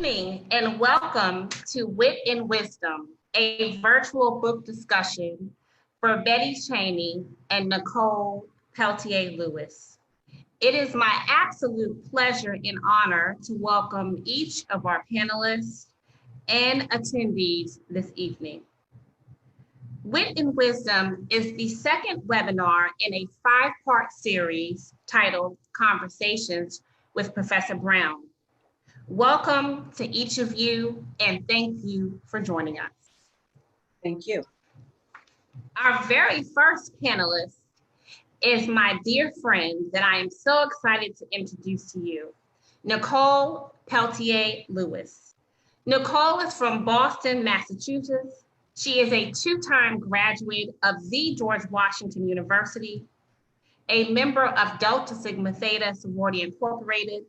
evening and welcome to Wit and Wisdom, a virtual book discussion for Betty Chaney and Nicole Peltier-Lewis. It is my absolute pleasure and honor to welcome each of our panelists and attendees this evening. Wit and Wisdom is the second webinar in a 5-part series titled Conversations with Professor Brown. Welcome to each of you, and thank you for joining us. Thank you. Our very first panelist is my dear friend that I am so excited to introduce to you, Nicole Peltier-Lewis. Nicole is from Boston, Massachusetts. She is a 2-time graduate of the George Washington University, a member of Delta Sigma Theta Sorority Incorporated.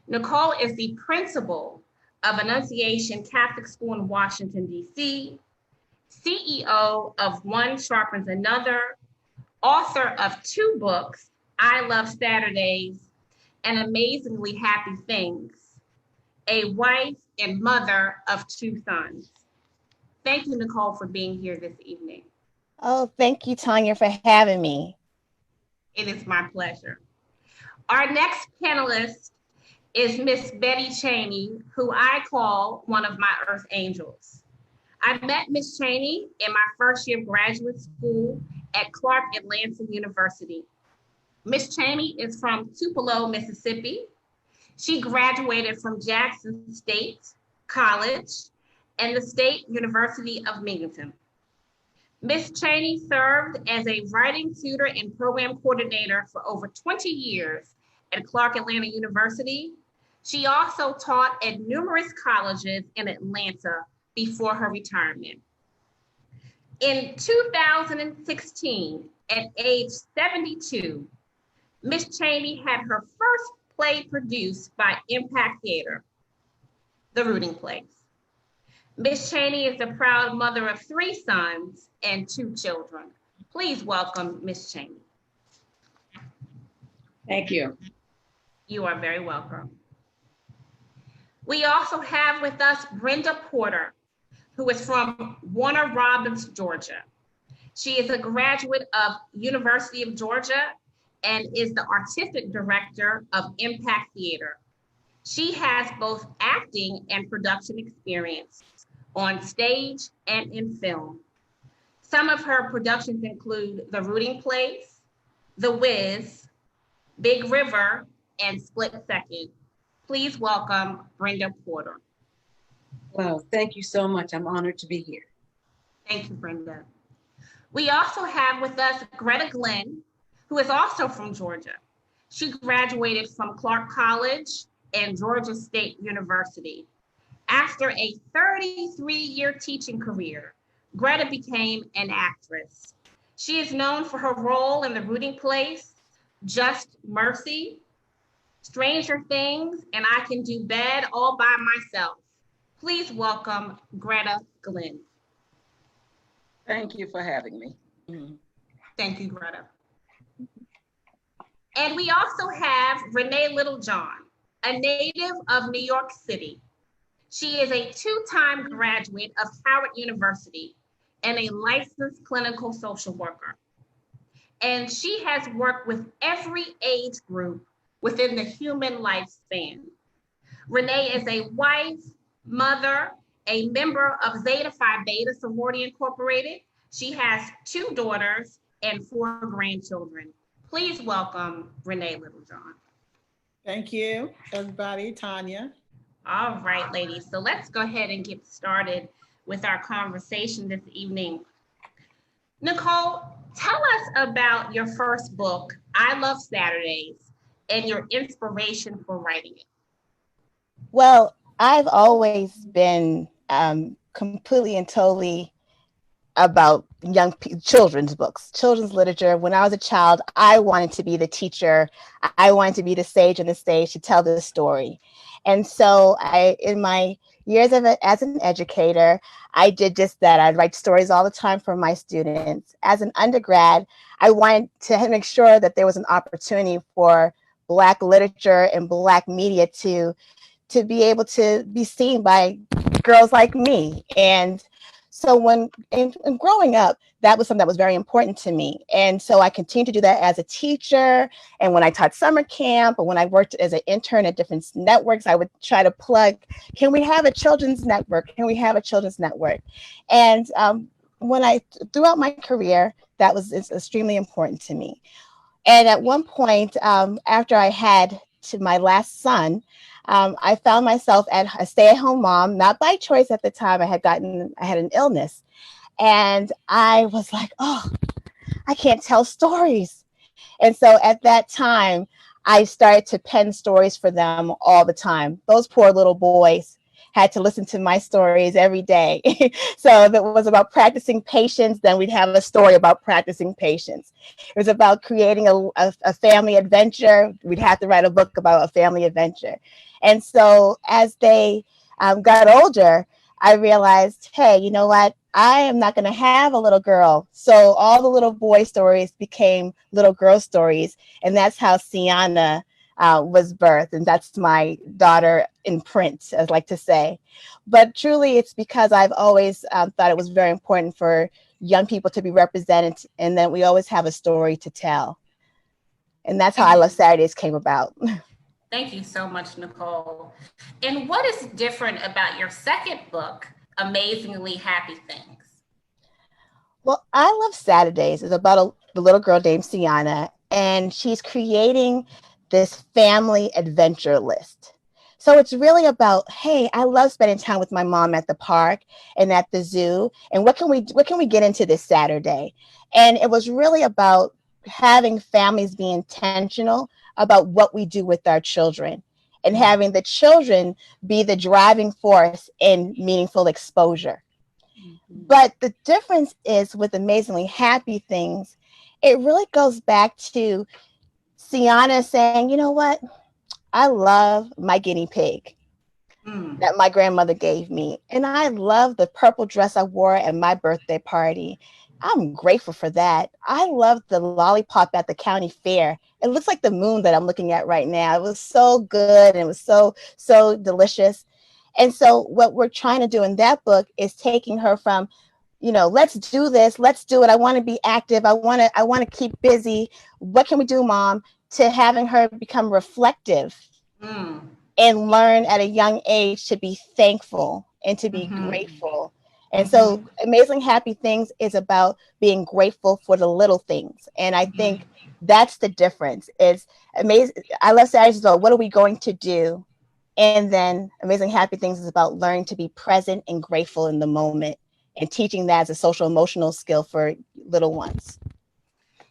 Nicole is the principal of Annunciation Catholic School in Washington, D.C., CEO of One Sharpens Another, author of 2 books, I Love Saturdays and Amazingly Happy Things, a wife and mother of 2 sons. Thank you, Nicole, for being here this evening. Oh, thank you, Tanya, for having me. It is my pleasure. Our next panelist is Miss Betty Chaney, who I call one of my Earth Angels. I met Miss Chaney in my first year of graduate school at Clark Atlanta University. Miss Chaney is from Tupelo, Mississippi. She graduated from Jackson State College and the State University of Binghamton. Miss Chaney served as a writing tutor and program coordinator for over 20 years at Clark Atlanta University. She also taught at numerous colleges in Atlanta before her retirement. In 2016, at age 72, Miss Chaney had her first play produced by Impact Theater, The Rooting Place. Miss Chaney is the proud mother of 3 sons and 2 children. Please welcome Miss Chaney. Thank you. You are very welcome. We also have with us Brenda Porter, who is from Warner Robins, Georgia. She is a graduate of University of Georgia and is the artistic director of Impact Theater. She has both acting and production experience on stage and in film. Some of her productions include The Rooting Place, The Wiz, Big River, and Split Second. Please welcome Brenda Porter. Well, thank you so much. I'm honored to be here. Thank you, Brenda. We also have with us Greta Glenn, who is also from Georgia. She graduated from Clark College and Georgia State University. After a 33-year teaching career, Greta became an actress. She is known for her role in The Rooting Place, Just Mercy, Stranger Things, and I Can Do Bad All by Myself. Please welcome Greta Glenn. Thank you for having me. Thank you, Greta. And we also have Renee Littlejohn, a native of New York City. She is a 2-time graduate of Howard University and a licensed clinical social worker. And she has worked with every age group within the human lifespan. Renee is a wife, mother, a member of Zeta Phi Beta Sorority Incorporated. She has 2 daughters and 4 grandchildren. Please welcome Renee Littlejohn. Thank you, everybody. Tanya. All right, ladies. So let's go ahead and get started with our conversation this evening. Nicole, tell us about your first book, I Love Saturdays, and your inspiration for writing it. Well, I've always been completely and totally about children's books, children's literature. When I was a child, I wanted to be the teacher. I wanted to be the sage on the stage to tell the story. And so in my years as an educator, I did just that. I'd write stories all the time for my students. As an undergrad, I wanted to make sure that there was an opportunity for Black literature and Black media to to be able to be seen by girls like me. And so when growing up, that was something that was very important to me. And so I continued to do that as a teacher. And when I taught summer camp, or when I worked as an intern at different networks, I would try to plug, can we have a children's network? Can we have a children's network? And throughout my career, that was extremely important to me. And at one point, after I had my last son, I found myself at a stay-at-home mom, not by choice at the time. I had an illness. And I was like, oh, I can't tell stories. And so at that time, I started to pen stories for them all the time. Those poor little boys had to listen to my stories every day. So if it was about practicing patience, then we'd have a story about practicing patience. It was about creating a family adventure. We'd have to write a book about a family adventure. And so as they got older, I realized, hey, you know what? I am not going to have a little girl. So all the little boy stories became little girl stories. And that's how Sienna was birthed. And that's my daughter in print, as I like to say. But truly, it's because I've always thought it was very important for young people to be represented, and that we always have a story to tell. And that's how I Love Saturdays came about. Thank you so much, Nicole. And what is different about your second book, Amazingly Happy Things? Well, I Love Saturdays is about the little girl named Sienna, and she's creating this family adventure list. So it's really about, hey, I love spending time with my mom at the park and at the zoo. And what can we get into this Saturday? And it was really about having families be intentional about what we do with our children, and having the children be the driving force in meaningful exposure. Mm-hmm. But the difference is with Amazingly Happy Things, it really goes back to Sienna saying, you know what? I love my guinea pig that my grandmother gave me. And I love the purple dress I wore at my birthday party. I'm grateful for that. I love the lollipop at the county fair. It looks like the moon that I'm looking at right now. It was so good, and it was so delicious. And so what we're trying to do in that book is taking her from, let's do this, let's do it. I want to be active. I want to keep busy. What can we do, Mom? To having her become reflective and learn at a young age to be thankful and to be grateful. And so Amazing Happy Things is about being grateful for the little things. And I think that's the difference. It's amazing. I Love Saturdays is about what are we going to do? And then Amazing Happy Things is about learning to be present and grateful in the moment, and teaching that as a social emotional skill for little ones.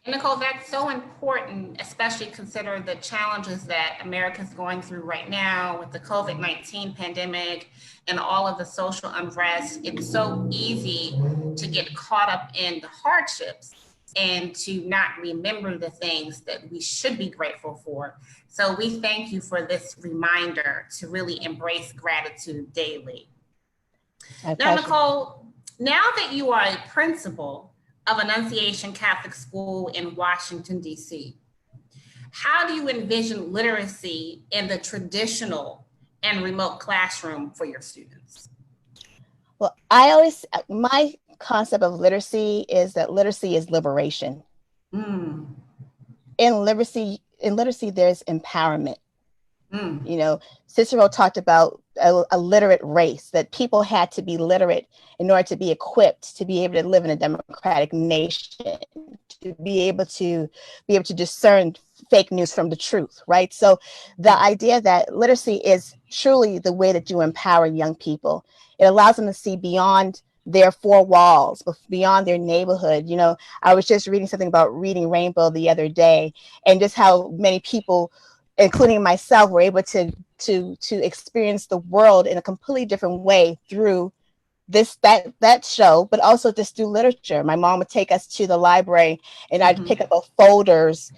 And Nicole, that's so important, especially considering the challenges that America's going through right now with the COVID-19 pandemic and all of the social unrest. It's so easy to get caught up in the hardships and to not remember the things that we should be grateful for. So we thank you for this reminder to really embrace gratitude daily. Now, Nicole, now that you are a principal of Annunciation Catholic School in Washington, D.C., how do you envision literacy in the traditional and remote classroom for your students? Well, my concept of literacy is that literacy is liberation. In literacy, there's empowerment. Cicero talked about a literate race, that people had to be literate in order to be equipped to be able to live in a democratic nation, to be able to discern fake news from the truth, right? So the idea that literacy is truly the way that you empower young people. It allows them to see beyond their four walls, beyond their neighborhood. I was just reading something about reading Rainbow the other day, and just how many people, including myself, were able to experience the world in a completely different way through that show, but also just through literature. My mom would take us to the library, and I'd pick up a Folder's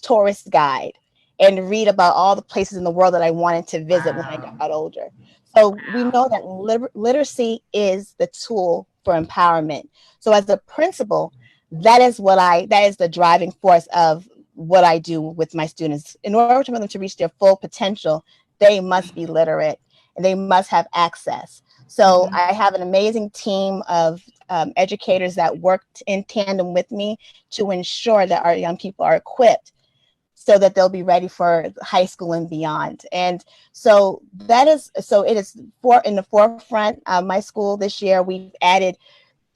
tourist guide and read about all the places in the world that I wanted to visit when I got older. So we know that literacy is the tool for empowerment. So as a principal, that is the driving force of what I do with my students. In order for them to reach their full potential, they must be literate and they must have access. So I have an amazing team of educators that worked in tandem with me to ensure that our young people are equipped so that they'll be ready for high school and beyond. And so it is in the forefront of my school this year. We've added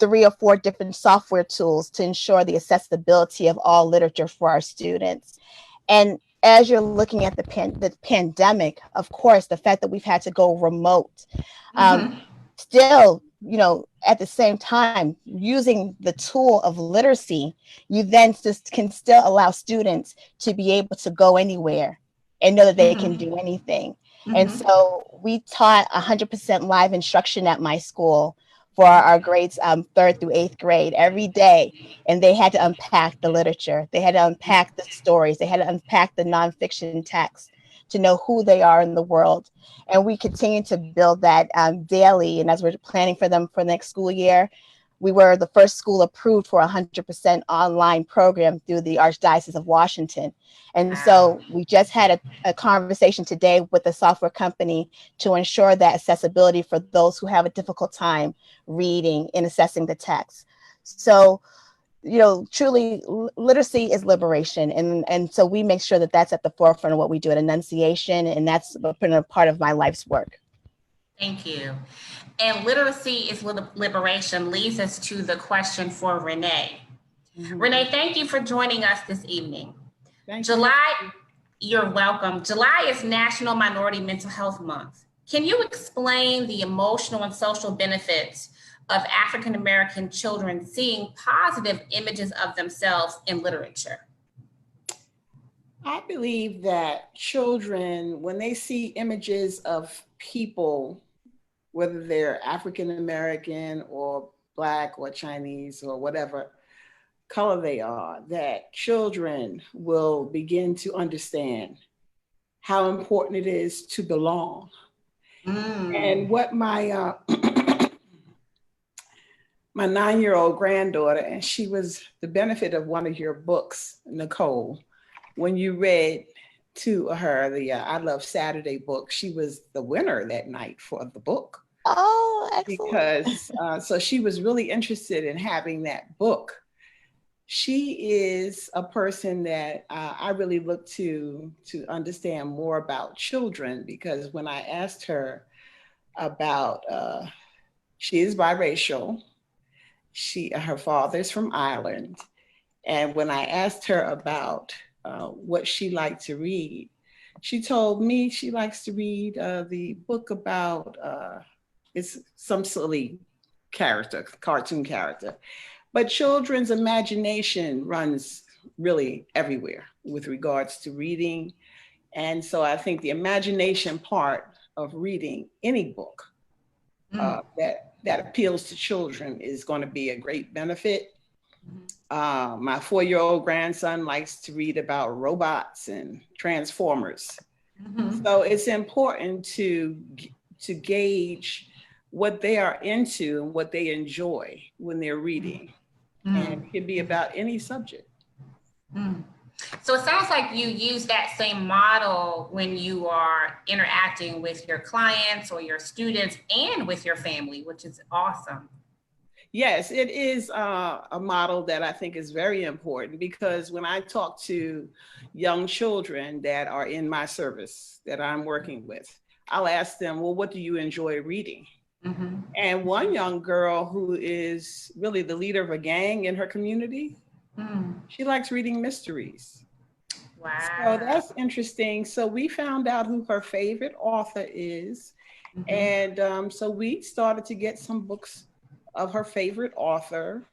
3 or 4 different software tools to ensure the accessibility of all literature for our students. And as you're looking at the pandemic, of course, the fact that we've had to go remote, still, at the same time, using the tool of literacy, you then just can still allow students to be able to go anywhere and know that they can do anything. And so we taught 100% live instruction at my school for our grades 3rd through 8th grade every day. And they had to unpack the literature. They had to unpack the stories. They had to unpack the nonfiction text to know who they are in the world. And we continue to build that daily. And as we're planning for them for next school year, we were the first school approved for 100% online program through the Archdiocese of Washington. And so we just had a conversation today with a software company to ensure that accessibility for those who have a difficult time reading and assessing the text. So, truly literacy is liberation. And so we make sure that that's at the forefront of what we do at Annunciation. And that's been a part of my life's work. Thank you. And literacy is liberation leads us to the question for Renee. Renee, thank you for joining us this evening. Thank July, you're welcome. July is National Minority Mental Health Month. Can you explain the emotional and social benefits of African-American children seeing positive images of themselves in literature? I believe that children, when they see images of people, whether they're African-American or Black or Chinese or whatever color they are, that children will begin to understand how important it is to belong. And what my 9-year-old granddaughter, and she was the benefit of one of your books, Nicole, when you read to her the I Love Saturday book, she was the winner that night for the book. Oh, excellent. Because so she was really interested in having that book. She is a person that I really look to understand more about children, because when I asked her about, she is biracial, her father's from Ireland, and when I asked her about what she liked to read, she told me she likes to read the book about, it's some silly character, cartoon character. But children's imagination runs really everywhere with regards to reading. And so I think the imagination part of reading any book that appeals to children is going to be a great benefit. My 4-year-old grandson likes to read about robots and transformers. So it's important to gauge what they are into and what they enjoy when they're reading. And it can be about any subject. So it sounds like you use that same model when you are interacting with your clients or your students and with your family, which is awesome. Yes, it is a model that I think is very important, because when I talk to young children that are in my service that I'm working with, I'll ask them, well, what do you enjoy reading? And one young girl who is really the leader of a gang in her community, she likes reading mysteries. Wow. So that's interesting. So we found out who her favorite author is. And so we started to get some books of her favorite author,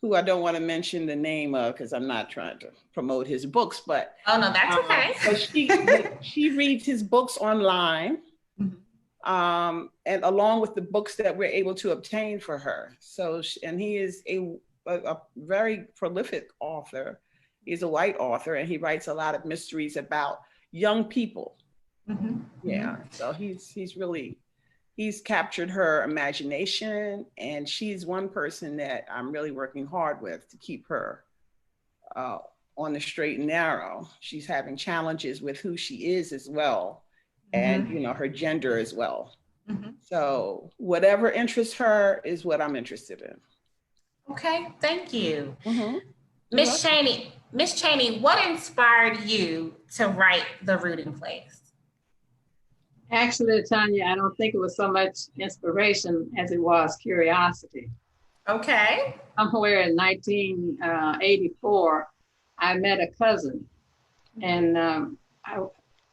who I don't want to mention the name of because I'm not trying to promote his books, but oh no, that's okay. But she reads his books online. And along with the books that we're able to obtain for her. So, and he is a very prolific author. He's a white author, and he writes a lot of mysteries about young people. Yeah, so he's captured her imagination, and she's one person that I'm really working hard with to keep her on the straight and narrow. She's having challenges with who she is as well. and you know, her gender as well. Mm-hmm. So whatever interests her is what I'm interested in. Okay, thank you. Mm-hmm. Miss Chaney, what inspired you to write The Rooting Place? Actually, Tanya, I don't think it was so much inspiration as it was curiosity. Okay. Somewhere in 1984, I met a cousin, and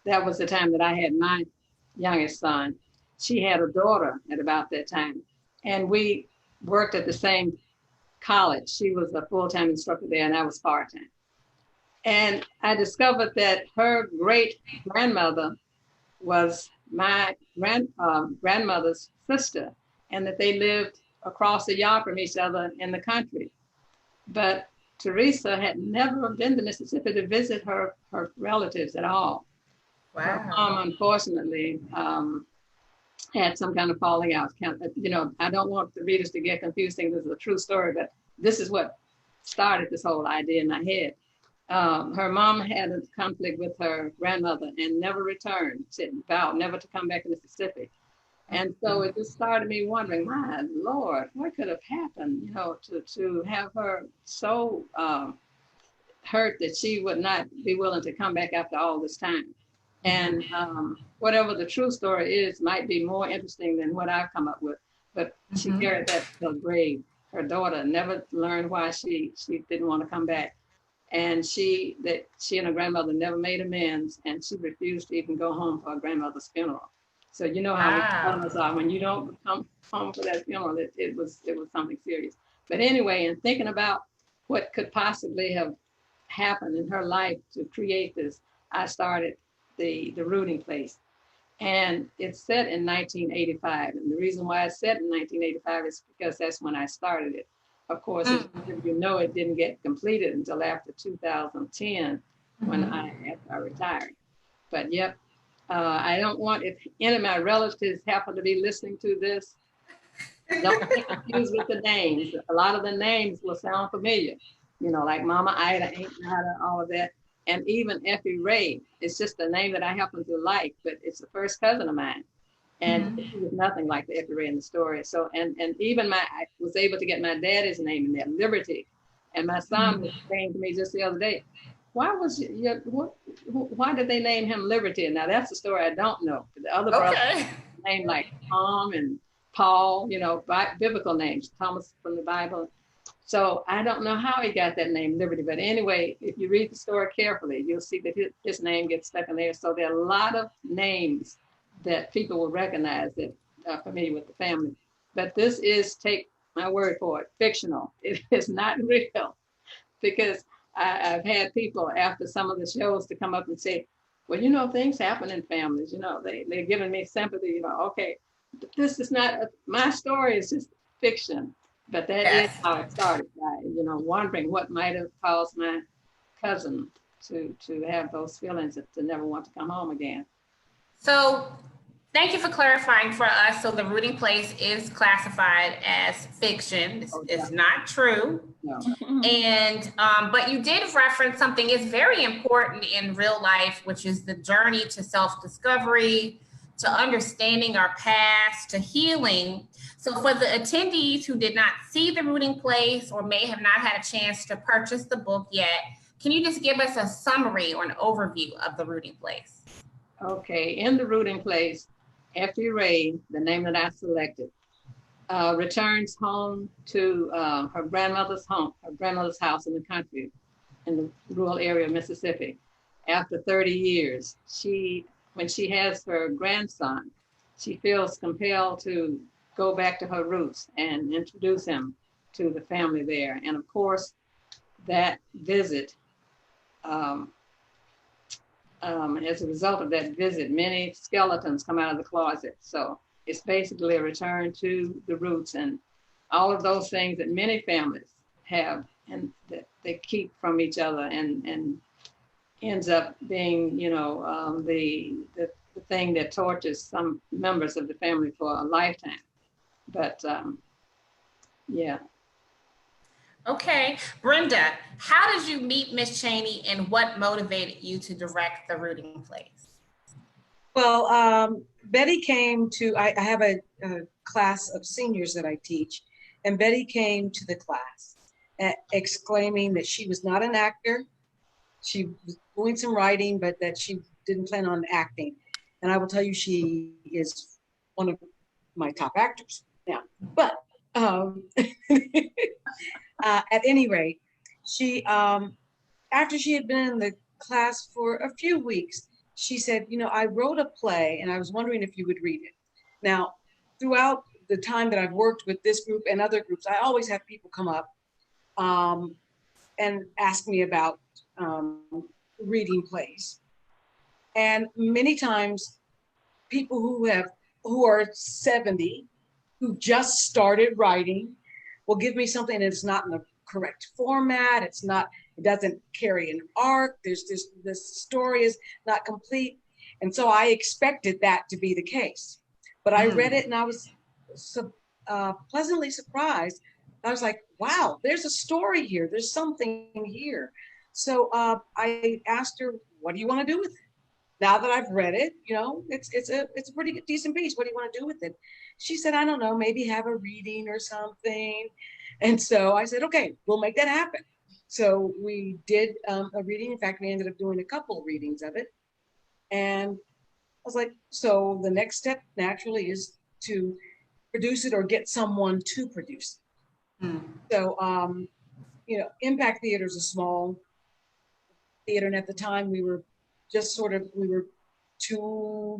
that was the time that I had my youngest son. She had a daughter at about that time, and we worked at the same college. She was a full-time instructor there, and I was part-time. And I discovered that her great-grandmother was my grandmother's sister, and that they lived across the yard from each other in the country. But Teresa had never been to Mississippi to visit her relatives at all. Wow. Her mom, unfortunately, had some kind of falling out. You know, I don't want the readers to get confused thinking this is a true story, but this is what started this whole idea in my head. Her mom had a conflict with her grandmother and never returned. She vowed never to come back to Mississippi. And so it just started me wondering, my Lord, what could have happened, you know, to have her so hurt that she would not be willing to come back after all this time. And whatever the true story is might be more interesting than what I've come up with. But she carried that to her grave. Her daughter never learned why she didn't want to come back. And she and her grandmother never made amends, and she refused to even go home for her grandmother's funeral. So you know how funerals are. When you don't come home for that funeral, it was something serious. But anyway, in thinking about what could possibly have happened in her life to create this, I started the Rooting Place. And it's set in 1985. And the reason why it's set in 1985 is because that's when I started it. Of course, as you know, it didn't get completed until after 2010 when I retired. But yep, I don't want, if any of my relatives happen to be listening to this, don't get confused with the names. A lot of the names will sound familiar, you know, like Mama Ida, Aunt Nada, all of that. And even Effie Ray, it's just a name that I happen to like, but it's the first cousin of mine. And it was nothing like the Effie Ray in the story. So, and even I was able to get my daddy's name in there, Liberty. And my son was saying to me just the other day, why did they name him Liberty? And now that's the story I don't know. The other brothers named like Tom and Paul, you know, biblical names, Thomas from the Bible. So I don't know how he got that name, Liberty. But anyway, if you read the story carefully, you'll see that his name gets stuck in there. So there are a lot of names that people will recognize that are familiar with the family. But this is, take my word for it, fictional. It is not real, because I've had people after some of the shows to come up and say, well, you know, things happen in families, you know, they're giving me sympathy, you know, okay, this is not, my story is just fiction. But that is how it started, by, you know, wondering what might have caused my cousin to have those feelings to never want to come home again. So thank you for clarifying for us. So The Rooting Place is classified as fiction. It's not true. No. And, but you did reference something is very important in real life, which is the journey to self-discovery, to understanding our past, to healing. So for the attendees who did not see The Rooting Place or may have not had a chance to purchase the book yet, can you just give us a summary or an overview of The Rooting Place? Okay, in The Rooting Place, Effie Ray, the name that I selected, returns home to her grandmother's house in the country, in the rural area of Mississippi. After 30 years, when she has her grandson, she feels compelled to go back to her roots and introduce him to the family there. And of course, that visit, as a result of that visit, many skeletons come out of the closet. So it's basically a return to the roots and all of those things that many families have and that they keep from each other, and ends up being, you know, the thing that tortures some members of the family for a lifetime. But yeah. Okay, Brenda, how did you meet Miss Chaney and what motivated you to direct The Rooting Place? Well, Betty came to, I have a class of seniors that I teach, and Betty came to the class exclaiming that she was not an actor. She was doing some writing, but that she didn't plan on acting. And I will tell you, she is one of my top actors now. But at any rate, she, after she had been in the class for a few weeks, she said, you know, I wrote a play and I was wondering if you would read it. Now, throughout the time that I've worked with this group and other groups, I always have people come up and ask me about reading plays. And many times people who are 70, who just started writing, will give me something and it's not in the correct format. It doesn't carry an arc. The story is not complete. And so I expected that to be the case. But I read it and I was pleasantly surprised. I was like, wow, there's a story here. There's something here. So I asked her, what do you want to do with it? Now that I've read it, you know, it's a pretty good, decent piece. What do you want to do with it? She said, I don't know, maybe have a reading or something. And so I said, okay, we'll make that happen. So we did a reading. In fact, we ended up doing a couple of readings of it. And I was like, so the next step naturally is to produce it or get someone to produce it. So, you know, Impact Theater is a small theater. And at the time we were 2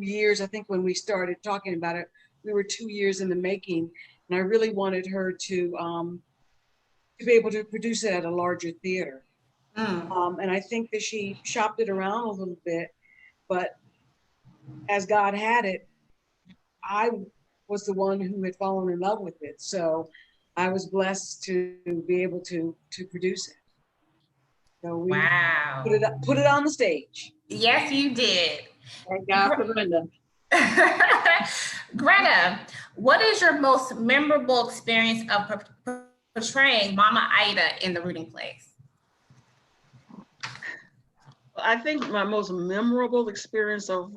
years, I think when we started talking about it, we were 2 years in the making. And I really wanted her to be able to produce it at a larger theater. And I think that she shopped it around a little bit, but as God had it, I was the one who had fallen in love with it. So I was blessed to be able to produce it. So we put it on the stage. Yes, you did. Thank God for Brenda. Greta, what is your most memorable experience of portraying Mama Ida in the reading plays? I think my most memorable experience of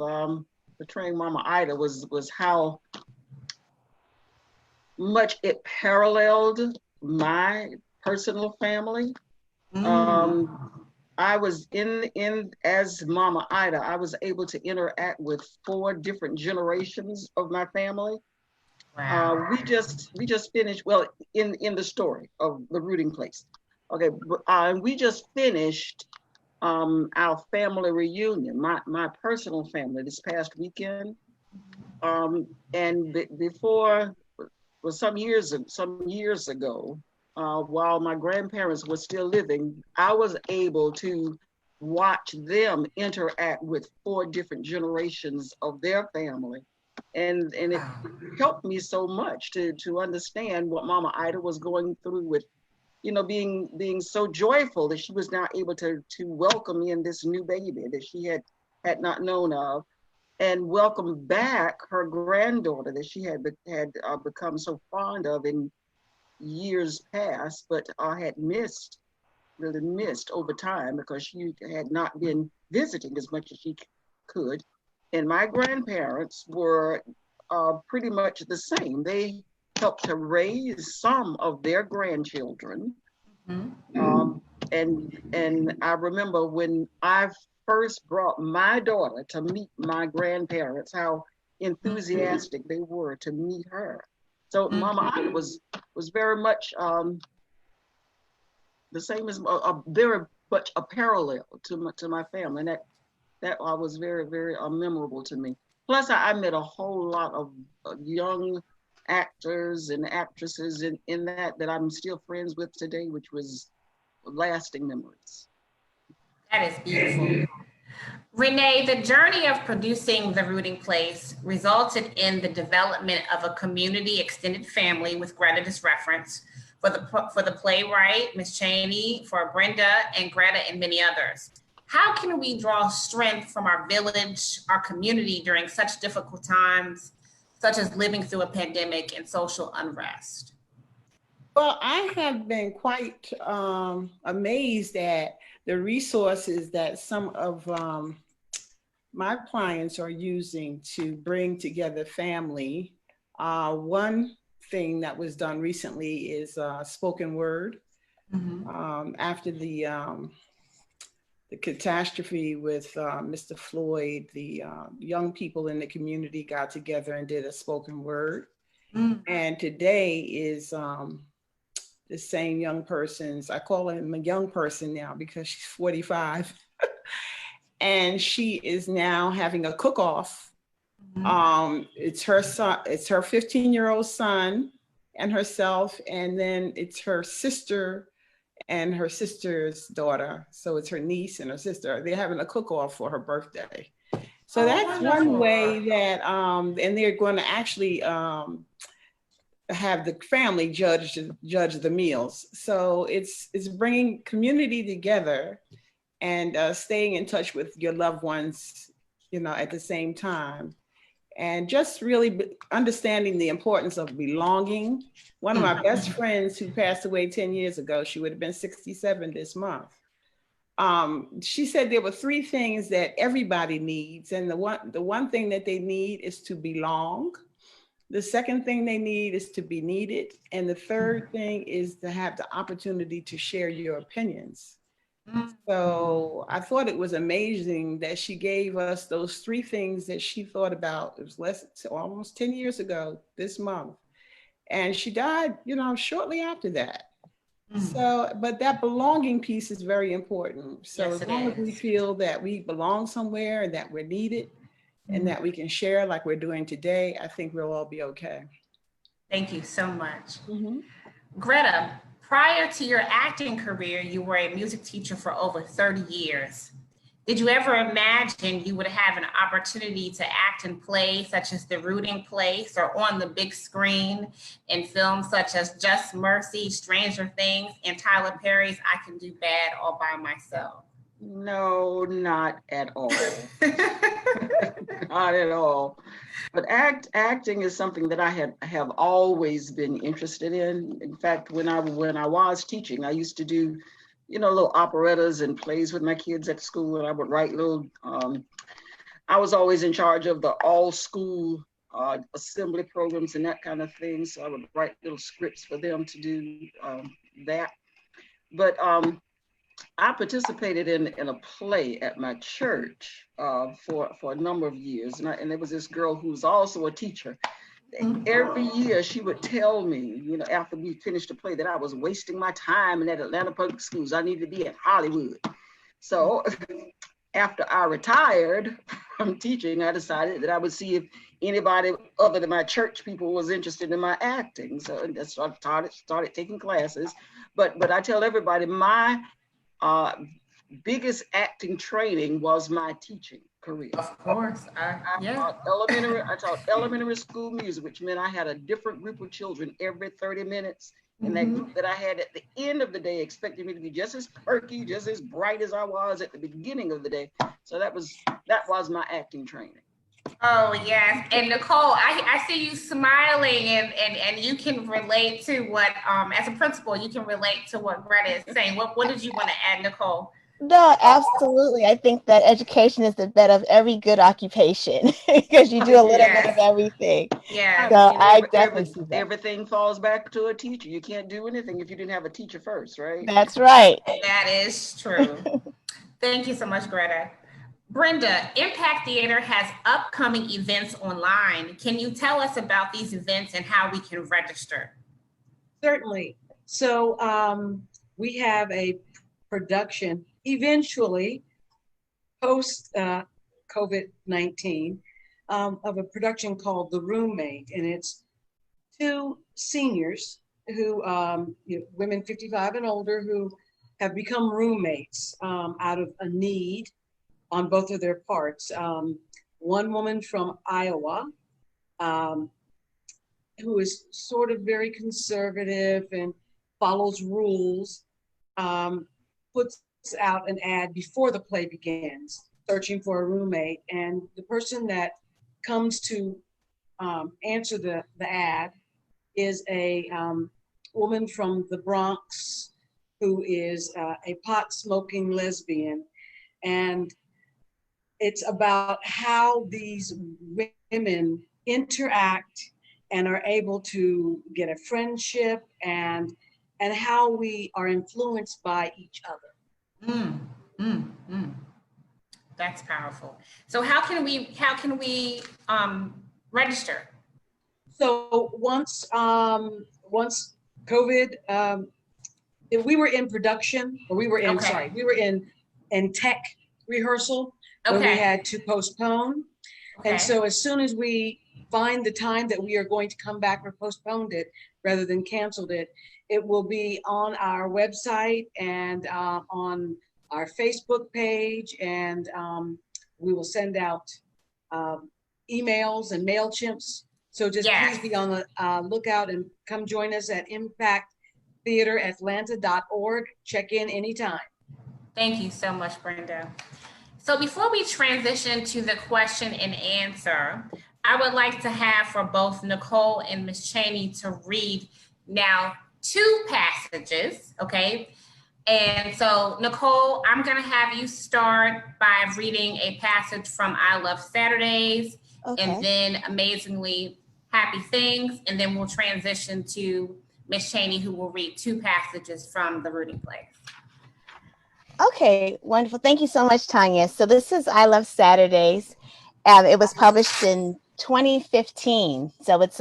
portraying Mama Ida was how much it paralleled my personal family. I was in as Mama Ida, I was able to interact with 4 different generations of my family. Wow. We just finished, well, in the story of the rooting place. Okay, we just finished our family reunion, my personal family, this past weekend. And before, well, some years ago, while my grandparents were still living, I was able to watch them interact with 4 different generations of their family. And it helped me so much to understand what Mama Ida was going through with, you know, being so joyful that she was now able to welcome in this new baby that she had not known of, and welcome back her granddaughter that she had become so fond of in years past, but had really missed over time because she had not been visiting as much as she could. And my grandparents were pretty much the same. They helped to raise some of their grandchildren. And I remember when I first brought my daughter to meet my grandparents, how enthusiastic they were to meet her. So Mama Ida was very much the same as very much a parallel to my family, and that was very, very memorable to me. Plus, I met a whole lot of young actors and actresses in that I'm still friends with today, which was lasting memories. That is beautiful. Renee, the journey of producing the Rooting Place resulted in the development of a community extended family with Greta as reference for the playwright, Miss Chaney, for Brenda and Greta and many others. How can we draw strength from our village, our community during such difficult times, such as living through a pandemic and social unrest? Well, I have been quite amazed at the resources that some of my clients are using to bring together family. One thing that was done recently is spoken word. After the catastrophe with Mr. Floyd, the young people in the community got together and did a spoken word. And today is the same young person's, I call him a young person now because she's 45. And she is now having a cook-off. It's her son, it's her 15-year-old son and herself, and then it's her sister and her sister's daughter. So it's her niece and her sister. They're having a cook-off for her birthday. So that's one way that, and they're going to actually have the family judge the meals. So it's bringing community together and staying in touch with your loved ones, you know, at the same time. And just really understanding the importance of belonging. One of my best friends who passed away 10 years ago, she would have been 67 this month. She said there were 3 things that everybody needs. And the one thing that they need is to belong. The second thing they need is to be needed. And the third thing is to have the opportunity to share your opinions. So I thought it was amazing that she gave us those 3 things that she thought about. It was almost 10 years ago this month. And she died, you know, shortly after that. So, but that belonging piece is very important. So as long as we feel that we belong somewhere and that we're needed and that we can share like we're doing today, I think we'll all be okay. Thank you so much. Greta, prior to your acting career, you were a music teacher for over 30 years. Did you ever imagine you would have an opportunity to act in plays such as The Rooting Place or on the big screen in films such as Just Mercy, Stranger Things, and Tyler Perry's I Can Do Bad All by Myself? No, not at all. Not at all. But acting is something that I have always been interested in. In fact, when I was teaching, I used to do, you know, little operettas and plays with my kids at school, and I would write little. I was always in charge of the all school assembly programs and that kind of thing. So I would write little scripts for them to do that. But I participated in a play at my church for a number of years. And there was this girl who was also a teacher. Every year she would tell me, you know, after we finished the play that I was wasting my time in that Atlanta public schools. I needed to be in Hollywood. So after I retired from teaching, I decided that I would see if anybody other than my church people was interested in my acting. So that's I started taking classes. But I tell everybody my biggest acting training was my teaching career. Of course. I taught elementary school music, which meant I had a different group of children every 30 minutes. And that group that I had at the end of the day expected me to be just as perky, just as bright as I was at the beginning of the day. So that was my acting training. Oh, yes. And Nicole, I see you smiling and you can relate to what, as a principal, you can relate to what Greta is saying. What did you want to add, Nicole? No, absolutely. I think that education is the bed of every good occupation because you do a little bit of everything. Yeah. So I definitely see that. Everything falls back to a teacher. You can't do anything if you didn't have a teacher first, right? That's right. That is true. Thank you so much, Greta. Brenda, Impact Theater has upcoming events online. Can you tell us about these events and how we can register? Certainly. So we have a production eventually post COVID-19 of a production called The Roommate, and it's 2 seniors who, women 55 and older, who have become roommates out of a need on both of their parts. One woman from Iowa, who is sort of very conservative and follows rules, puts out an ad before the play begins, searching for a roommate. And the person that comes to answer the ad is a woman from the Bronx who is a pot-smoking lesbian. And it's about how these women interact and are able to get a friendship and how we are influenced by each other. Mm, mm, mm. That's powerful. So how can we register? So once COVID, if we were in production, or we were in, Okay. sorry, we were in tech rehearsal when we Okay. had to postpone. Okay. And so as soon as we find the time that we are going to come back or postponed it rather than canceled it, it will be on our website and on our Facebook page, and we will send out emails and MailChimps. So just Yes. please be on the lookout and come join us at impacttheateratlanta.org. Check in anytime. Thank you so much, Brenda. So before we transition to the question and answer, I would like to have for both Nicole and Ms. Chaney to read now 2 passages, okay? And so, Nicole, I'm going to have you start by reading a passage from I Love Saturdays, Okay. and then Amazingly Happy Things, and then we'll transition to Ms. Chaney, who will read 2 passages from The Rooting Place. Okay, wonderful. Thank you so much, Tanya. So this is I Love Saturdays. It was published in 2015. So it's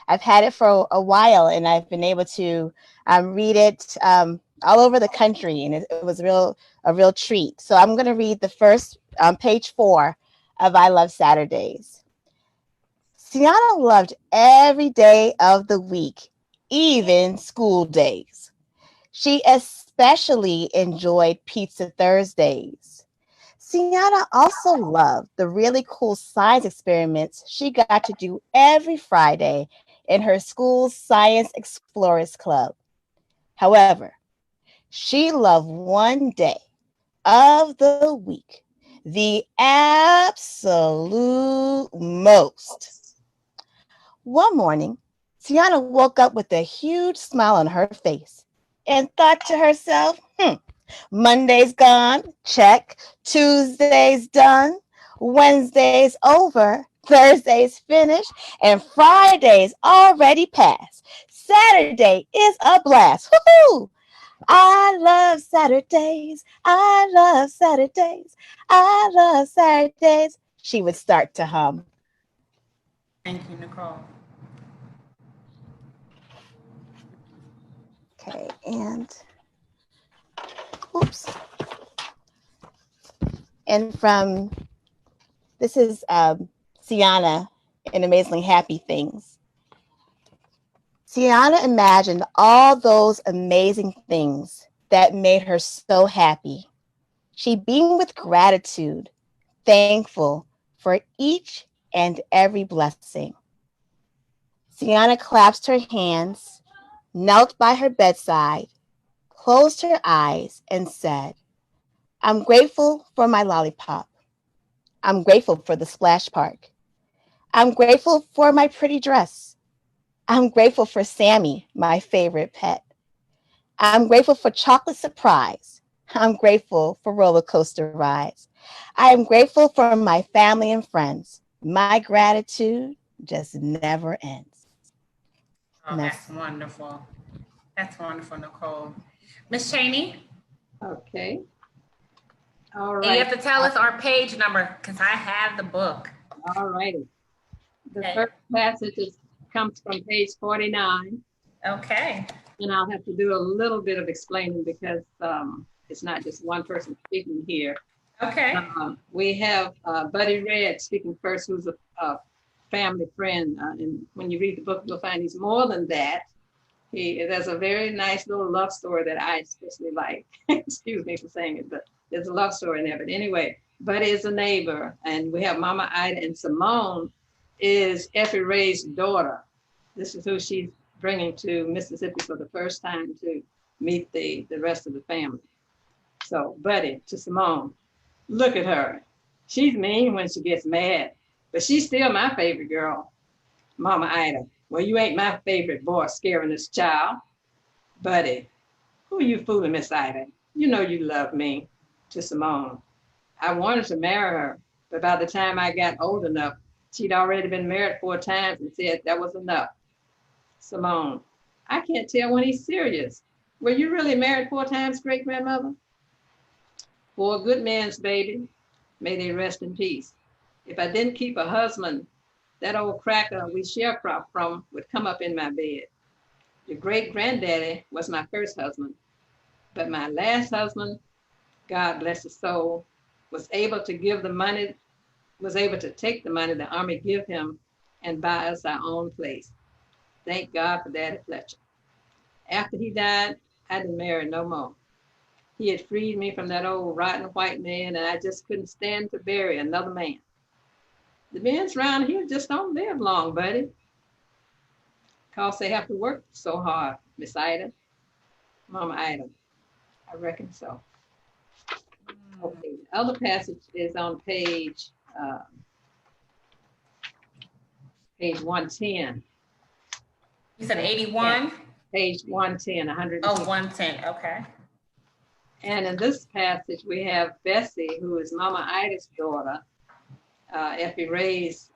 I've had it for a while, and I've been able to read it all over the country, and it was a real treat. So I'm going to read the first page 4 of I Love Saturdays. Sienna loved every day of the week, even school days. She especially enjoyed Pizza Thursdays. Sienna also loved the really cool science experiments she got to do every Friday in her school's Science Explorers Club. However, she loved one day of the week the absolute most. One morning, Sienna woke up with a huge smile on her face and thought to herself, Monday's gone, check. Tuesday's done. Wednesday's over. Thursday's finished. And Friday's already passed. Saturday is a blast. Woohoo! I love Saturdays. I love Saturdays. I love Saturdays. She would start to hum. Thank you, Nicole. Okay, and oops. And this is Sienna in Amazingly Happy Things. Sienna imagined all those amazing things that made her so happy. She beamed with gratitude, thankful for each and every blessing. Sienna clasped her hands, knelt by her bedside, closed her eyes, and said, I'm grateful for my lollipop. I'm grateful for the splash park. I'm grateful for my pretty dress. I'm grateful for Sammy, my favorite pet. I'm grateful for chocolate surprise. I'm grateful for roller coaster rides. I am grateful for my family and friends. My gratitude just never ends. Oh, that's wonderful. That's wonderful, Nicole. Ms. Chaney? Okay. All right. And you have to tell us our page number because I have the book. All righty. The first passage comes from page 49. Okay. And I'll have to do a little bit of explaining because it's not just one person speaking here. Okay. We have Buddy Red speaking first, who's a family friend. And when you read the book, you'll find he's more than that. There's a very nice little love story that I especially like. Excuse me for saying it, but there's a love story in there. But anyway, Buddy is a neighbor. And we have Mama Ida, and Simone is Effie Ray's daughter. This is who she's bringing to Mississippi for the first time to meet the rest of the family. So Buddy to Simone, look at her. She's mean when she gets mad, but she's still my favorite girl. Mama Ida, well, you ain't my favorite boy scaring this child. Buddy, who are you fooling, Miss Ida? You know you love me. To Simone, I wanted to marry her, But by the time I got old enough, she'd already been married 4 times and said that was enough. Simone, I can't tell when he's serious. Were you really married 4 times, great-grandmother? 4 good men's, baby. May they rest in peace. If I didn't keep a husband, that old cracker we sharecrop from would come up in my bed. Your great-granddaddy was my first husband, but my last husband, God bless his soul, was able to take the money the Army give him and buy us our own place. Thank God for Daddy Fletcher. After he died, I didn't marry no more. He had freed me from that old rotten white man, and I just couldn't stand to bury another man. The men around here just don't live long, buddy. Cause they have to work so hard, Miss Ida. Mama Ida, I reckon so. Okay, the other passage is on page 110. You said 81? Page 110, 100. Oh, 110, okay. And in this passage, we have Bessie, who is Mama Ida's daughter, Effie Ray's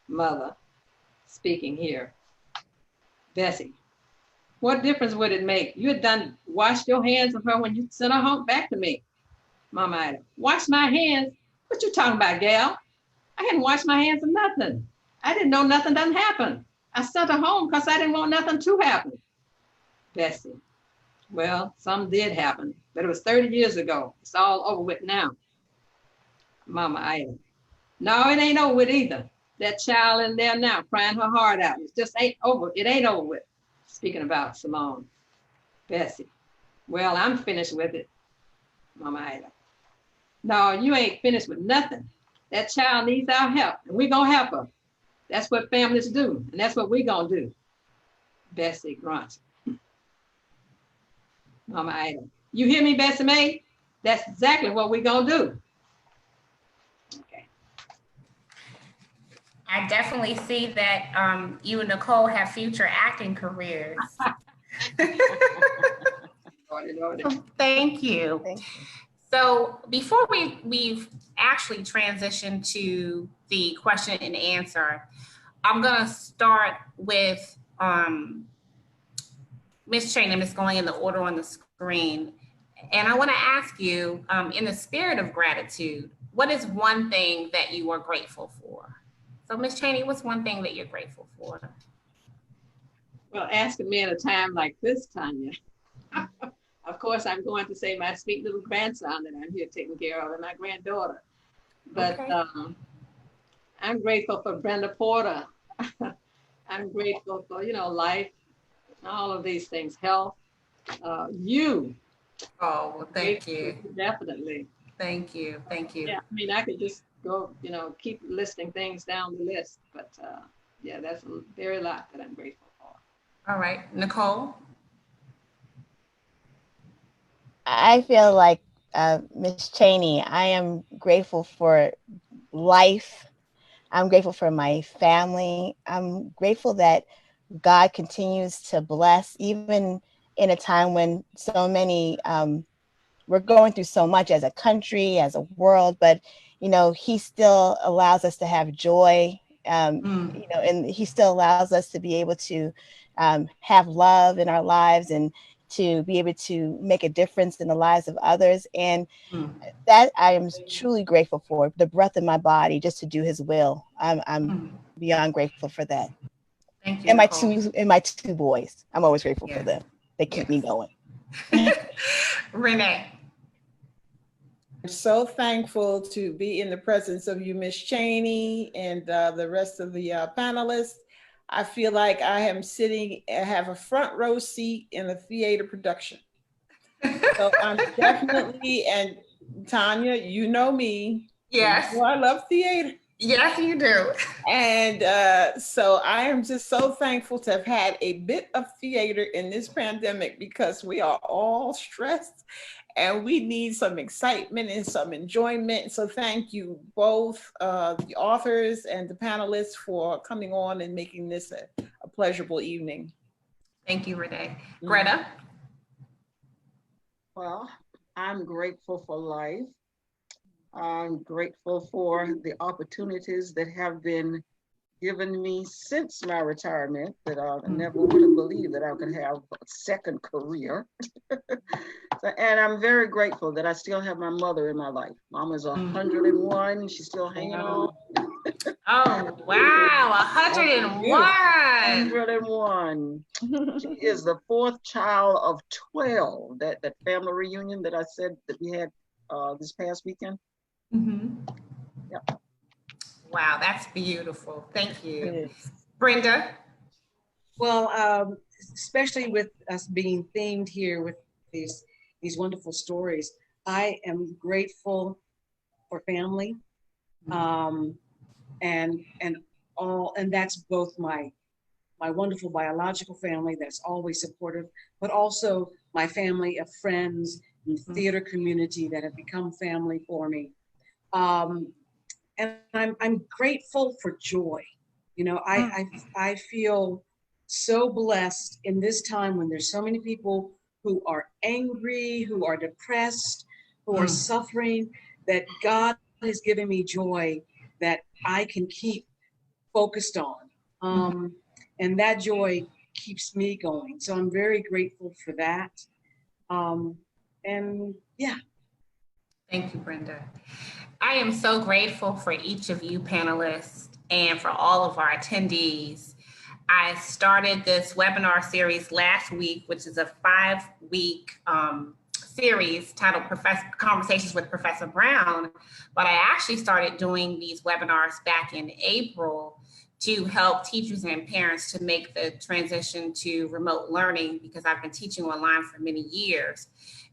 mother, speaking here. Bessie, what difference would it make? You had washed your hands of her when you sent her home back to me. Mama Ida, wash my hands? What you talking about, gal? I hadn't washed my hands of nothing. I didn't know nothing done happen. I sent her home because I didn't want nothing to happen. Bessie, well, some did happen, but it was 30 years ago. It's all over with now. Mama Ida, no, it ain't over with either. That child in there now crying her heart out. It just ain't over. It ain't over with. Speaking about Simone. Bessie, well, I'm finished with it. Mama Ida, no, you ain't finished with nothing. That child needs our help, and we're going to help her. That's what families do, and that's what we're going to do. Bessie grunts. Mama Ida, you hear me, Bessie Mae? That's exactly what we're going to do. Okay. I definitely see that you and Nicole have future acting careers. Thank you. Thank you. So before we've actually transitioned to the question and answer, I'm gonna start with Ms. Chaney. I'm just going in the order on the screen. And I wanna ask you, in the spirit of gratitude, what is one thing that you are grateful for? So Ms. Chaney, what's one thing that you're grateful for? Well, asking me at a time like this, Tanya, of course, I'm going to say my sweet little grandson that I'm here taking care of and my granddaughter. But okay. I'm grateful for Brenda Porter. I'm grateful for, life, all of these things, health, you. Oh, well, thank you. Definitely. Thank you. Thank you. Yeah, I mean, I could just go, keep listing things down the list, but yeah, that's a very lot that I'm grateful for. All right, Nicole. I feel like Ms. Chaney, I am grateful for life. I'm grateful for my family. I'm grateful that God continues to bless, even in a time when so many, we're going through so much as a country, as a world, but, he still allows us to have joy, and he still allows us to be able to have love in our lives and to be able to make a difference in the lives of others. And that I am truly grateful for, the breath in my body, just to do his will. I'm beyond grateful for that. Thank you. And my two boys, I'm always grateful for them. They keep me going. Renee. I'm so thankful to be in the presence of you, Miss Chaney, and the rest of the panelists. I feel like I have a front row seat in a theater production. So I'm definitely, and Tanya, you know me. Yes. I love theater. Yes, you do. And so I am just so thankful to have had a bit of theater in this pandemic, because we are all stressed and we need some excitement and some enjoyment. So thank you both, the authors and the panelists, for coming on and making this a pleasurable evening. Thank you, Renee. Greta? Well, I'm grateful for life. I'm grateful for the opportunities that have been given me since my retirement, that I never would have believed that I could have a second career. And I'm very grateful that I still have my mother in my life. Mama's 101, she's still hanging on. Oh, wow, 101. 101. She is the fourth child of 12. That family reunion that I said that we had this past weekend. Yep. Wow, that's beautiful. Thank you. Brenda? Well, especially with us being themed here with these wonderful stories, I am grateful for family, and that's both my wonderful biological family that's always supportive, but also my family of friends and theater community that have become family for me. And I'm grateful for joy. You know, I feel so blessed in this time when there's so many people who are angry, who are depressed, who are suffering, that God has given me joy that I can keep focused on. And that joy keeps me going. So I'm very grateful for that. And yeah. Thank you, Brenda. I am so grateful for each of you panelists and for all of our attendees. I started this webinar series last week, which is a 5-week series titled Conversations with Professor Brown, but I actually started doing these webinars back in April to help teachers and parents to make the transition to remote learning, because I've been teaching online for many years.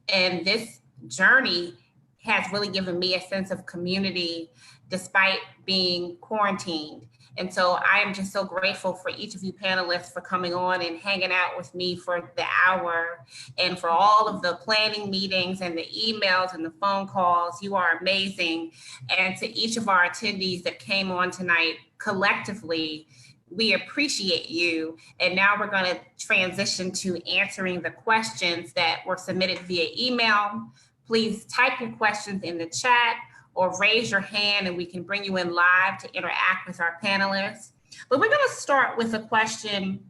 And this journey has really given me a sense of community despite being quarantined. And so I am just so grateful for each of you panelists for coming on and hanging out with me for the hour, and for all of the planning meetings and the emails and the phone calls. You are amazing. And to each of our attendees that came on tonight, collectively, we appreciate you. And now we're going to transition to answering the questions that were submitted via email. Please type your questions in the chat or raise your hand and we can bring you in live to interact with our panelists. But we're going to start with a question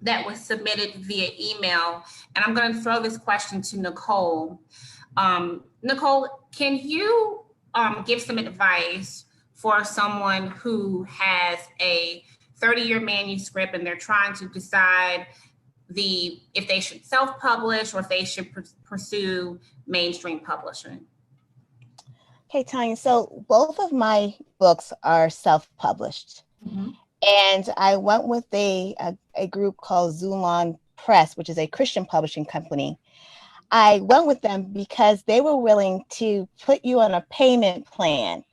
that was submitted via email. And I'm going to throw this question to Nicole. Nicole, can you give some advice for someone who has a 30-year manuscript and they're trying to decide if they should self-publish or if they should pursue mainstream publishing? Okay, Tanya, so both of my books are self-published. And I went with a group called Zulon Press, which is a Christian publishing company. I went with them because they were willing to put you on a payment plan,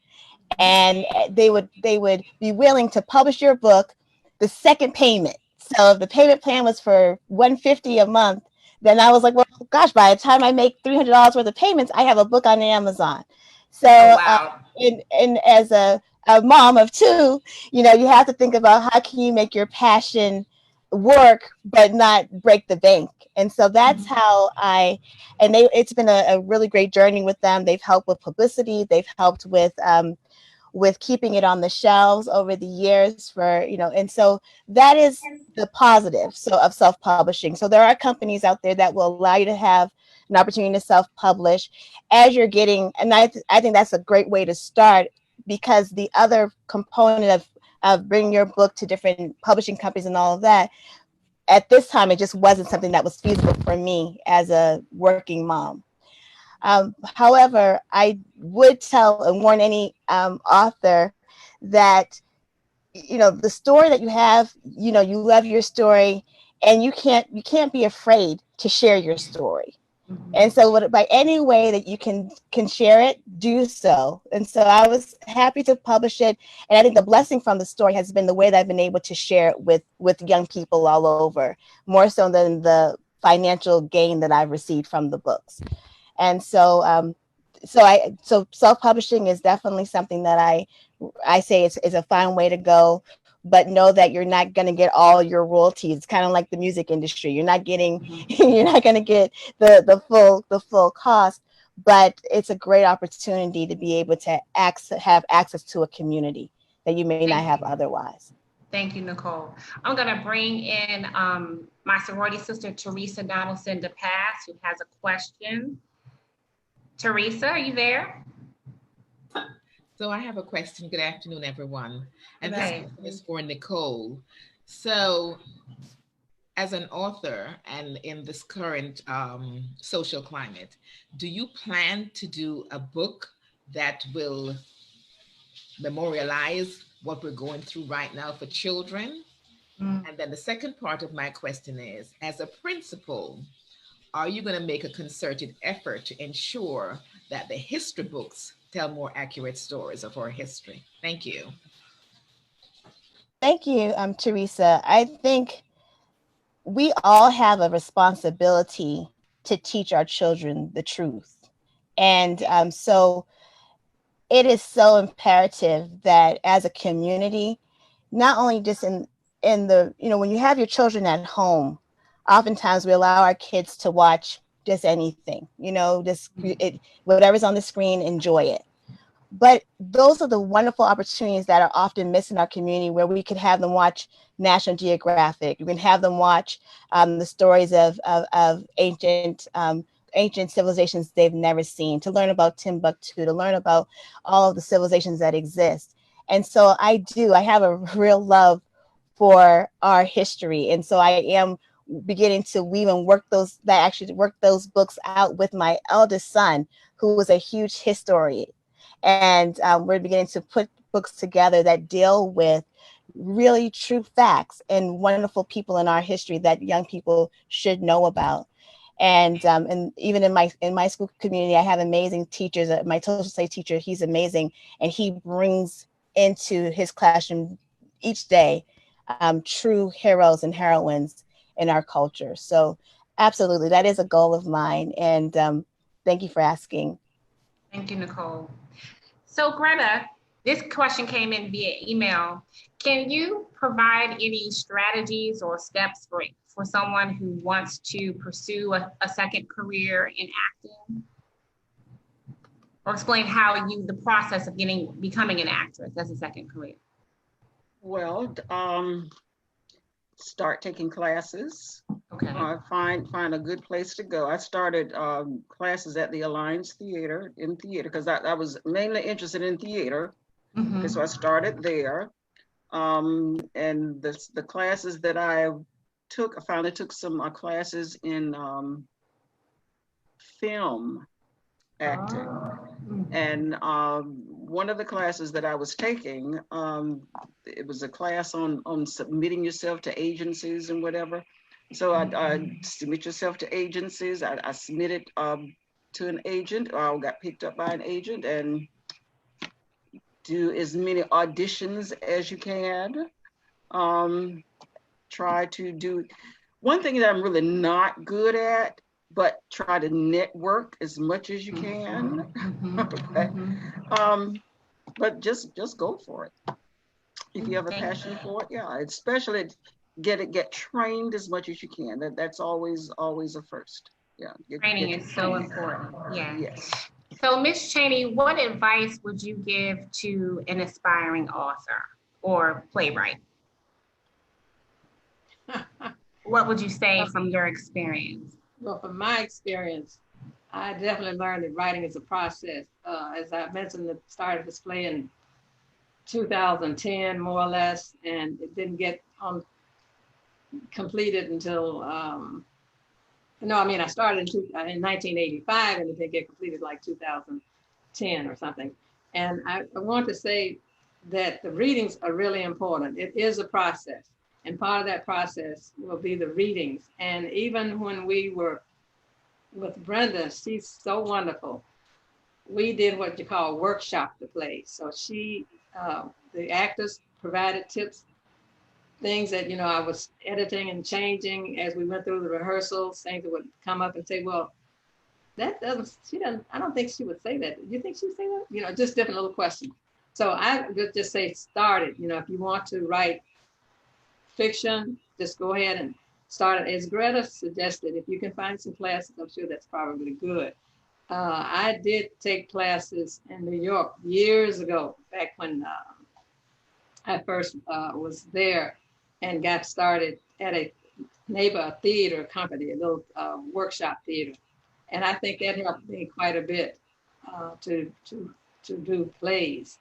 and they would be willing to publish your book the second payment. So if the payment plan was for $150 a month, then I was like, well, gosh, by the time I make $300 worth of payments, I have a book on Amazon. So, wow. And as a mom of two, you know, you have to think about how can you make your passion work, but not break the bank. And so that's how it's been a really great journey with them. They've helped with publicity. They've helped with keeping it on the shelves over the years for, you know, and so that is the positive of self-publishing. So there are companies out there that will allow you to have an opportunity to self-publish as you're getting, and I think that's a great way to start, because the other component of bringing your book to different publishing companies and all of that, at this time, it just wasn't something that was feasible for me as a working mom. However, I would tell and warn any author that, you know, the story that you have, you know, you love your story, and you can't be afraid to share your story. And so by any way that you can share it, do so. And so I was happy to publish it. And I think the blessing from the story has been the way that I've been able to share it with young people all over, more so than the financial gain that I've received from the books. And so so self-publishing is definitely something that I say is a fine way to go, but know that you're not going to get all your royalties. It's kind of like the music industry. You're not getting, you're not going to get the full cost, but it's a great opportunity to be able to have access to a community that you may not have otherwise. Thank you, Nicole. I'm going to bring in my sorority sister, Teresa Donaldson DePass, who has a question. Teresa, are you there? So I have a question. Good afternoon, everyone. And Okay. this is for Nicole. So as an author and in this current social climate, do you plan to do a book that will memorialize what we're going through right now for children? And then the second part of my question is, as a principal, are you going to make a concerted effort to ensure that the history books tell more accurate stories of our history? Thank you. Thank you, Teresa. I think we all have a responsibility to teach our children the truth. And so it is so imperative that as a community, not only just in the, when you have your children at home, oftentimes we allow our kids to watch just anything, whatever's on the screen, enjoy it. But those are the wonderful opportunities that are often missed in our community, where we could have them watch National Geographic. We can have them watch the stories of ancient civilizations they've never seen, to learn about Timbuktu, to learn about all of the civilizations that exist. And so I have a real love for our history. And so I am beginning to weave and work those books out with my eldest son, who was a huge historian. And we're beginning to put books together that deal with really true facts and wonderful people in our history that young people should know about. And even in my school community, I have amazing teachers. My social studies teacher, he's amazing, and he brings into his classroom each day true heroes and heroines in our culture. So absolutely, that is a goal of mine. And thank you for asking. Thank you, Nicole. So Greta, this question came in via email. Can you provide any strategies or steps for someone who wants to pursue a second career in acting? Or explain the process of becoming an actress as a second career? Well, start taking classes. Okay. Find a good place to go. I started classes at the Alliance Theater because I was mainly interested in theater. Mm-hmm. Okay, so I started there. And the classes that I finally took some classes in film acting. Oh. And one of the classes that I was taking, it was a class on submitting yourself to agencies and whatever. So I submit yourself to agencies. I submitted to an agent. I got picked up by an agent, and do as many auditions as you can. Try to do one thing that I'm really not good at, but try to network as much as you can. Okay. But just go for it. If you have a passion for it, yeah. Especially get trained as much as you can. That's always a first. Yeah. Training is so important. Yeah. Yes. So Ms. Chaney, what advice would you give to an aspiring author or playwright? What would you say from your experience? Well, from my experience, I definitely learned that writing is a process. As I mentioned, it started this play in 2010, more or less, and it didn't get completed until, I started in 1985, and it didn't get completed like 2010 or something. And I want to say that the readings are really important. It is a process. And part of that process will be the readings. And even when we were with Brenda, she's so wonderful. We did what you call workshop the play. So the actors provided tips, things that, I was editing and changing as we went through the rehearsals, things that would come up and say, well, I don't think she would say that. Do you think she would say that? Just different little questions. So I would just say, start it. If you want to write fiction, just go ahead and start it. As Greta suggested, if you can find some classes, I'm sure that's probably good. I did take classes in New York years ago, back when I first was there and got started at a neighbor theater company, a little workshop theater. And I think that helped me quite a bit to do plays.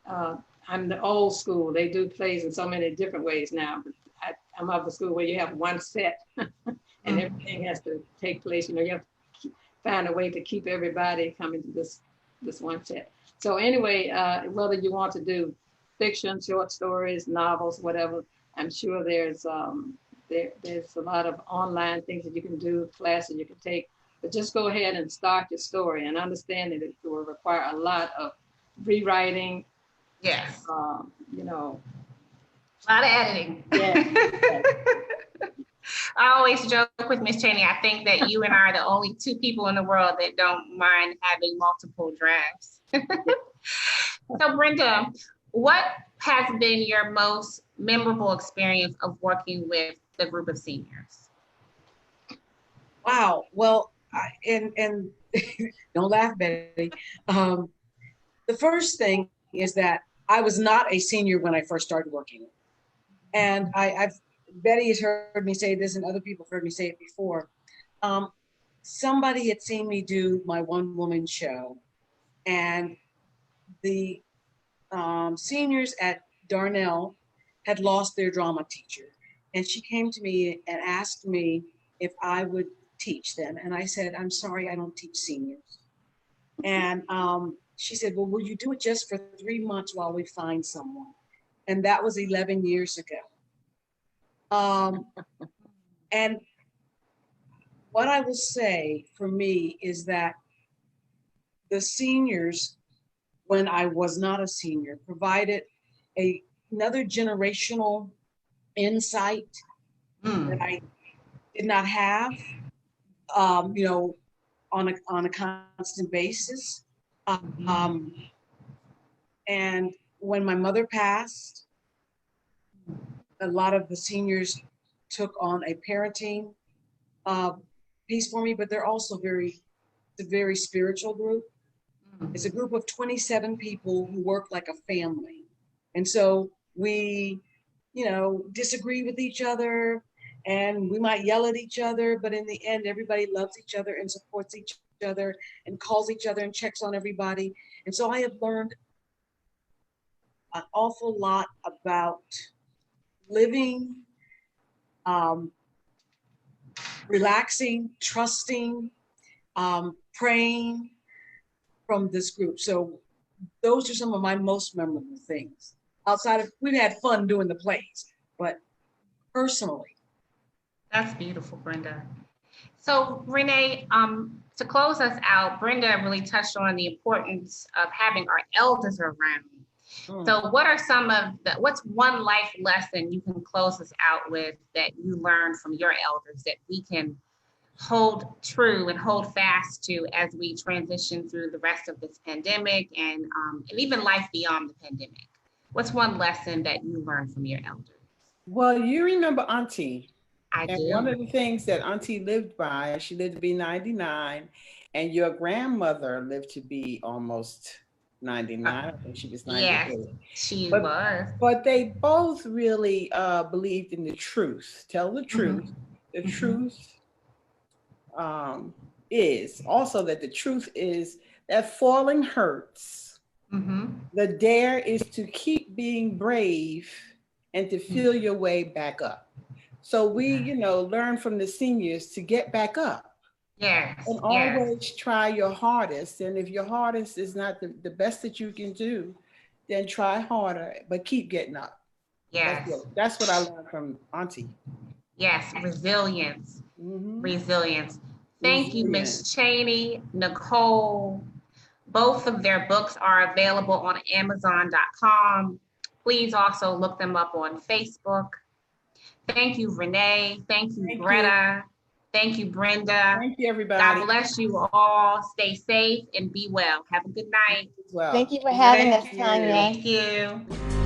I'm the old school. They do plays in so many different ways now, but I'm of the school where you have one set and everything has to take place. You know, you have to find a way to keep everybody coming to this one set. So anyway, whether you want to do fiction, short stories, novels, whatever, I'm sure there's a lot of online things that you can do, classes you can take, but just go ahead and start your story and understand that it will require a lot of rewriting. Yes. You know, a lot of editing. Yeah. I always joke with Miss Chaney, I think that you and I are the only two people in the world that don't mind having multiple drafts. So Brenda, what has been your most memorable experience of working with the group of seniors? Wow. Well, and don't laugh, Betty. The first thing is that I was not a senior when I first started working. And Betty has heard me say this and other people have heard me say it before. Somebody had seen me do my one-woman show, and the seniors at Darnell had lost their drama teacher. And she came to me and asked me if I would teach them. And I said, I'm sorry, I don't teach seniors. And she said, well, will you do it just for 3 months while we find someone? And that was 11 years ago. And what I will say for me is that the seniors, when I was not a senior, provided another generational insight that I did not have, you know, on a constant basis. And when my mother passed, a lot of the seniors took on a parenting piece for me, but they're also a very spiritual group. It's a group of 27 people who work like a family. And so we, you know, disagree with each other and we might yell at each other, but in the end, everybody loves each other and supports each other and calls each other and checks on everybody. And so I have learned an awful lot about living, relaxing, trusting, praying from this group. So those are some of my most memorable things. Outside of, we've had fun doing the plays, but personally. That's beautiful, Brenda. So Renee, to close us out, Brenda really touched on the importance of having our elders around. So what are what's one life lesson you can close us out with that you learned from your elders that we can hold true and hold fast to as we transition through the rest of this pandemic and even life beyond the pandemic? What's one lesson that you learned from your elders? Well, you remember Auntie. I do. One of the things that Auntie lived by, she lived to be 99, and your grandmother lived to be almost 99. I think she was 98. Yes, she was. But they both really believed in the truth. Tell the truth. The truth is also that the truth is that falling hurts. The dare is to keep being brave and to feel your way back up. So we, you know, learn from the seniors to get back up. Yes. And always try your hardest. And if your hardest is not the best that you can do, then try harder, but keep getting up. Yes. That's what I learned from Auntie. Yes, resilience. Resilience. Thank you, Miss Chaney, Nicole. Both of their books are available on Amazon.com. Please also look them up on Facebook. Thank you, Renee. Thank you, Greta. Thank you, Brenda. Thank you, everybody. God bless you all. Stay safe and be well. Have a good night. Thank you for having us, Tanya. Thank you.